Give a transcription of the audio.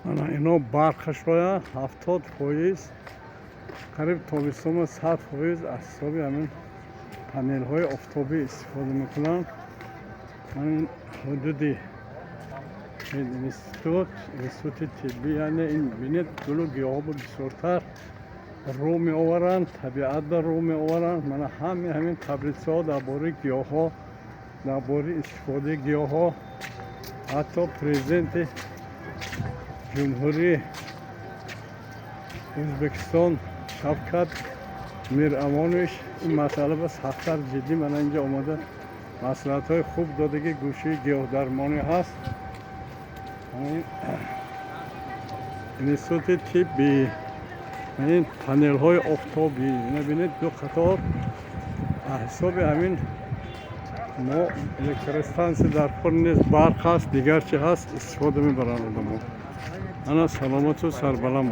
ана ино барқашоя 70%, қариб тобистома 100% аз ҳисоби ҳамин панелҳои офтобӣ истифода мекунанд. ҳамин ҳудуди институти тиббӣ, яъне ин бинед гулу гиёҳҳо бисёртар рӯ меоваранд, табиатро рӯ меоваранд. мана ҳамин таблитсаҳо дар бораи гиёҳҳо, дар бораи истифодаи гиёҳҳо, ҳатто президенти ҷумҳурии Ӯзбекистон Шавкат Мирамонович ин масъала ба сахтар ҷиддӣ мана инҷо омода маслиҳатҳои хуб додагӣ гӯшаи гиёҳдармонӣ ҳаст. институти тиббӣ, ин панелҳои офтобӣ бинед ду қатор аз ҳисоби ҳамин мо электростансия дар хӯр нест, барқ ҳаст, дигар чи ҳаст, истифода мебаранд одамҳо. ана саломату сарбаланд.